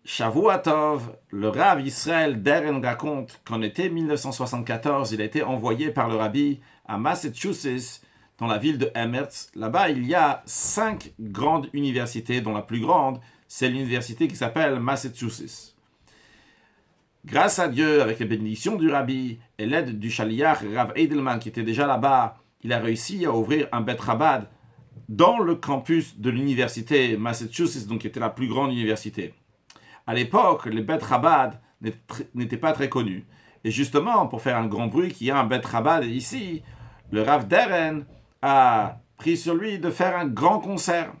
Shavua Tov, le Rav Israël Deren raconte qu'en été 1974, il a été envoyé par le Rabbi à Massachusetts, dans la ville de Amherst. Là-bas, il y a 5 grandes universités, dont la plus grande, c'est l'université qui s'appelle Massachusetts. Grâce à Dieu, avec les bénédictions du Rabbi et l'aide du Shaliach Rav Edelman qui était déjà là-bas, il a réussi à ouvrir un Bet Chabad dans le campus de l'université Massachusetts, donc qui était la plus grande université. À l'époque, les Bet Chabad n'étaient pas très connus. Et justement, pour faire un grand bruit qu'il y a un Bet Chabad ici, le Rav Deren a pris sur lui de faire un grand concert.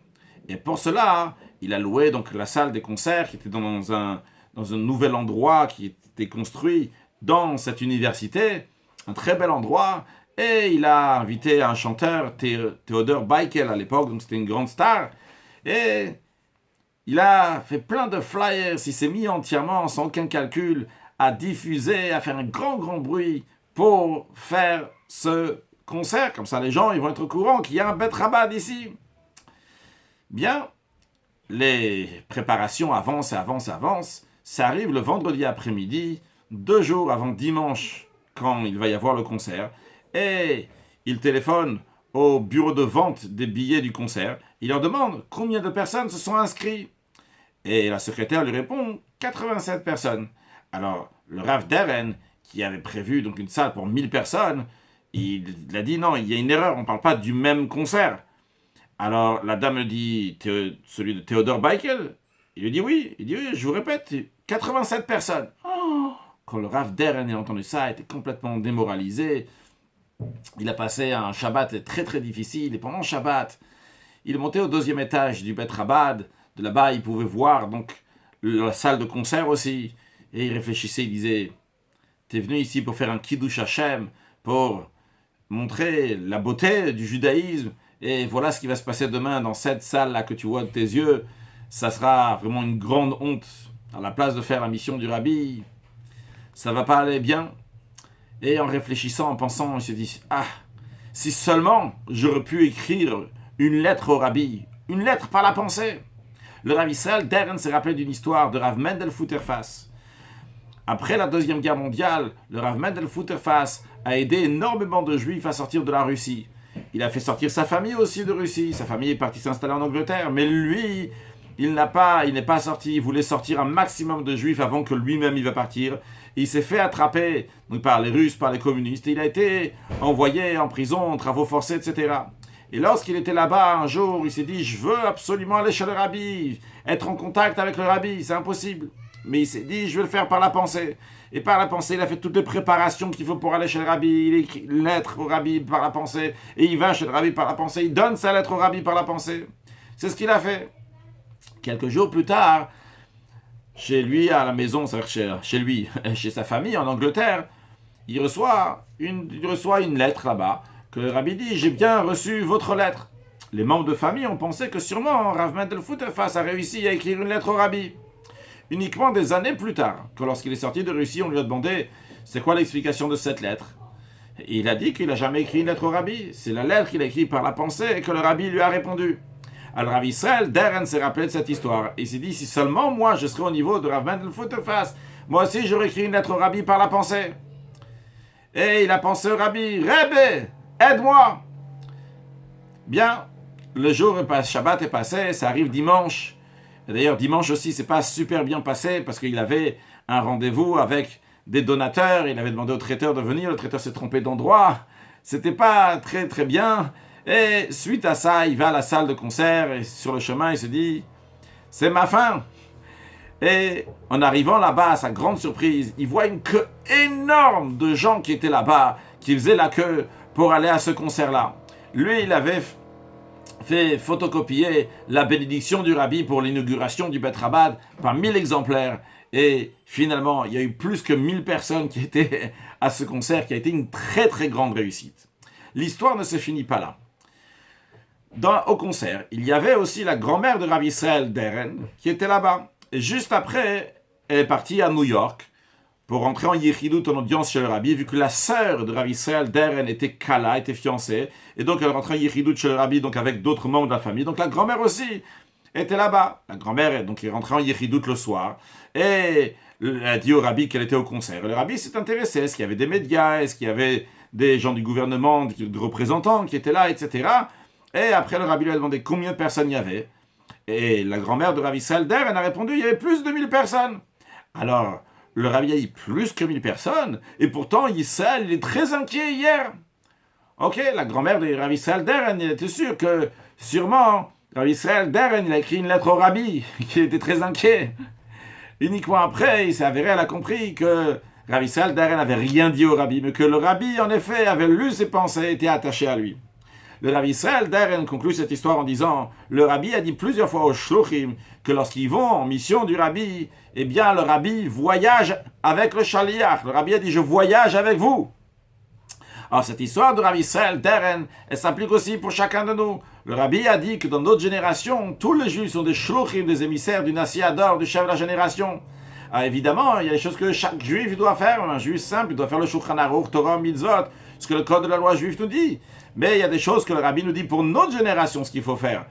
Et pour cela, il a loué donc la salle des concerts qui était dans un nouvel endroit qui était construit dans cette université, un très bel endroit. Et il a invité un chanteur, Theodor Beikel à l'époque, donc c'était une grande star. Et il a fait plein de flyers, il s'est mis entièrement, sans aucun calcul, à diffuser, à faire un grand bruit pour faire ce concert. Comme ça, les gens ils vont être au courant qu'il y a un Bet Chabad ici. Bien, les préparations avancent. Ça arrive le vendredi après-midi, 2 jours avant dimanche, quand il va y avoir le concert. Et il téléphone au bureau de vente des billets du concert. Il leur demande combien de personnes se sont inscrites. Et la secrétaire lui répond 87 personnes. Alors, le Rav Deren, qui avait prévu donc une salle pour 1000 personnes, il a dit non, il y a une erreur, on ne parle pas du même concert. Alors, la dame dit celui de Theodor Beikel. Il lui dit oui, je vous répète, 87 personnes. Oh, quand le Rav Deren a entendu ça, il était complètement démoralisé. Il a passé un Shabbat très très difficile, et pendant le Shabbat, il est monté au 2e étage du Bet Chabad. De là-bas, il pouvait voir donc la salle de concert aussi. Et il réfléchissait, il disait, t'es venu ici pour faire un Kiddush Hashem, pour montrer la beauté du judaïsme, et voilà ce qui va se passer demain dans cette salle-là que tu vois de tes yeux. Ça sera vraiment une grande honte. À la place de faire la mission du Rabbi, ça va pas aller bien. Et en réfléchissant, en pensant, il se dit, si seulement j'aurais pu écrire une lettre au Rabbi, une lettre par la pensée. Le Rav Israël Deren s'est rappelé d'une histoire de Rav Mendel Futterfass. Après la 2e guerre mondiale, le Rav Mendel Futterfass a aidé énormément de Juifs à sortir de la Russie. Il a fait sortir sa famille aussi de Russie. Sa famille est partie s'installer en Angleterre, mais lui, il n'est pas sorti. Il voulait sortir un maximum de Juifs avant que lui-même il va partir. Il s'est fait attraper donc, par les Russes, par les communistes. Et il a été envoyé en prison, en travaux forcés, etc. Et lorsqu'il était là-bas, un jour, il s'est dit, je veux absolument aller chez le Rabbi, être en contact avec le Rabbi, c'est impossible. Mais il s'est dit, je vais le faire par la pensée. Et par la pensée, il a fait toutes les préparations qu'il faut pour aller chez le Rabbi. Il écrit une lettre au Rabbi par la pensée. Et il va chez le Rabbi par la pensée. Il donne sa lettre au Rabbi par la pensée. C'est ce qu'il a fait. Quelques jours plus tard, chez lui à la maison, c'est-à-dire chez lui, chez sa famille en Angleterre, il reçoit une lettre là-bas. Que le Rabbi dit, j'ai bien reçu votre lettre. Les membres de famille ont pensé que sûrement Rav Mendel Futterfass a réussi à écrire une lettre au Rabbi. Uniquement des années plus tard, que lorsqu'il est sorti de Russie, on lui a demandé c'est quoi l'explication de cette lettre. Et il a dit qu'il n'a jamais écrit une lettre au Rabbi. C'est la lettre qu'il a écrite par la pensée et que le Rabbi lui a répondu. Alors Rav Israël Deren s'est rappelé de cette histoire. Il s'est dit, si seulement moi je serais au niveau de Rav Mendel Futterfass, moi aussi j'aurais écrit une lettre au Rabbi par la pensée. Et il a pensé au Rabbi, Rebbe, aide-moi. Bien, le jour est passé, Shabbat est passé, ça arrive dimanche. Et d'ailleurs, dimanche aussi, c'est pas super bien passé parce qu'il avait un rendez-vous avec des donateurs. Il avait demandé au traiteur de venir, le traiteur s'est trompé d'endroit. C'était pas très très bien. Et suite à ça, il va à la salle de concert et sur le chemin, il se dit, c'est ma fin. Et en arrivant là-bas, à sa grande surprise, il voit une queue énorme de gens qui étaient là-bas, qui faisaient la queue pour aller à ce concert-là. Lui, il avait fait photocopier la bénédiction du Rabbi pour l'inauguration du Bet Chabad par 1000 exemplaires. Et finalement, il y a eu plus que 1000 personnes qui étaient à ce concert, qui a été une très très grande réussite. L'histoire ne se finit pas là. Au concert, il y avait aussi la grand-mère de Rav Israël Deren qui était là-bas. Et juste après, elle est partie à New York pour rentrer en Yechidut, en audience chez le Rabbi, vu que la sœur de Rav Israël Deren était Kala, était fiancée, et donc elle rentrait en Yechidut chez le Rabbi, donc avec d'autres membres de la famille. Donc la grand-mère aussi était là-bas. La grand-mère donc, est rentrée en Yéchidout le soir et elle a dit au rabbi qu'elle était au concert. Le rabbi s'est intéressé, est-ce qu'il y avait des médias, est-ce qu'il y avait des gens du gouvernement, des représentants qui étaient là, etc. Et après, le rabbi lui a demandé combien de personnes il y avait. Et la grand-mère de Rav Israël Der, elle a répondu, il y avait plus de 1000 personnes. Alors, le rabbi a dit plus que 1000 personnes, et pourtant, Israël, il est très inquiet hier. Ok, la grand-mère de Rav Israël Der, elle était sûre que, sûrement, Rav Israël Der, il a écrit une lettre au rabbi, qui était très inquiet. Uniquement après, il s'est avéré, elle a compris que Rav Israël Der n'avait rien dit au rabbi, mais que le rabbi, en effet, avait lu ses pensées et était attaché à lui. Le Rav Israël Der conclut cette histoire en disant « Le rabbi a dit plusieurs fois aux shluchim que lorsqu'ils vont en mission du rabbi, eh bien le rabbi voyage avec le shaliach. Le rabbi a dit « Je voyage avec vous ». Alors cette histoire de Rav Israël Der, elle s'applique aussi pour chacun de nous. Le rabbi a dit que dans notre génération, tous les juifs sont des shluchim, des émissaires du Nasi Ador, du chef de la génération. Alors évidemment, il y a des choses que chaque juif doit faire. Un juif simple, il doit faire le Shulchan Aruch, Torah, Mitzvot, ce que le code de la loi juive nous dit. Mais il y a des choses que le rabbi nous dit pour notre génération, ce qu'il faut faire.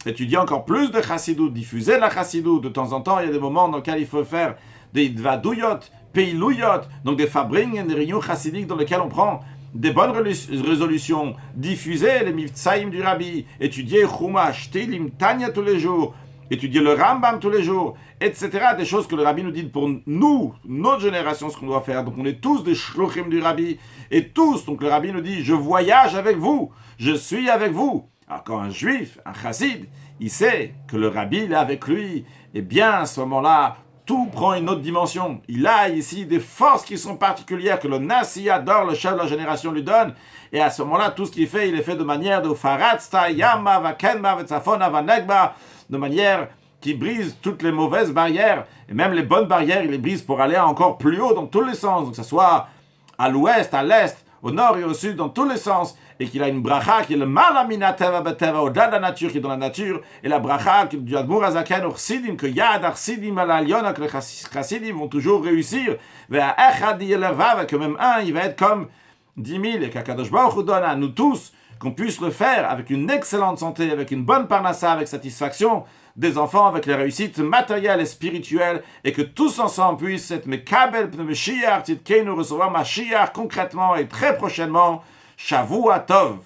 Étudier encore plus de chassidut, diffuser la chassidut. De temps en temps, il y a des moments dans lesquels il faut faire des dvadouyot, peilouyot, donc des fabring, des réunions chassidiques dans lesquelles on prend des bonnes résolutions, diffuser les mivtsaïm du rabbi, étudier Chumash, Tilim, Tanya tous les jours, étudier le Rambam tous les jours, etc. Des choses que le rabbi nous dit pour nous, notre génération, ce qu'on doit faire. Donc on est tous des shluchim du rabbi, et tous, donc le rabbi nous dit, je voyage avec vous, je suis avec vous. Alors quand un juif, un chassid, il sait que le rabbi est avec lui, eh bien à ce moment-là, tout prend une autre dimension. Il a ici des forces qui sont particulières que le Nasi Ador, le chef de la génération, lui donne. Et à ce moment-là, tout ce qu'il fait, il est fait de manière de Faratzta, Yama, Vakenba, Vetzafona, Vanegba, de manière qui brise toutes les mauvaises barrières. Et même les bonnes barrières, il les brise pour aller encore plus haut dans tous les sens. Donc que ce soit à l'ouest, à l'est, au nord et au sud, dans tous les sens. Et qu'il a une bracha qui est le malamina teva beteva, au-delà de la nature, qui est dans la nature. Et la bracha du Admur Azaken au Chassidim, que Yad Chassidim à la Lyona, que les Chassidim vont toujours réussir. Vers Echad Yelevav, que même un, il va être comme 10 000. Et qu'Akadosh Baruch Hu donne à nous tous qu'on puisse le faire avec une excellente santé, avec une bonne parnassa, avec satisfaction des enfants, avec les réussites matérielles et spirituelles, et que tous ensemble puissent être Mekabel Pne Mashiach, Tzidkenu, recevoir Mashiach concrètement et très prochainement. Shavua Tov.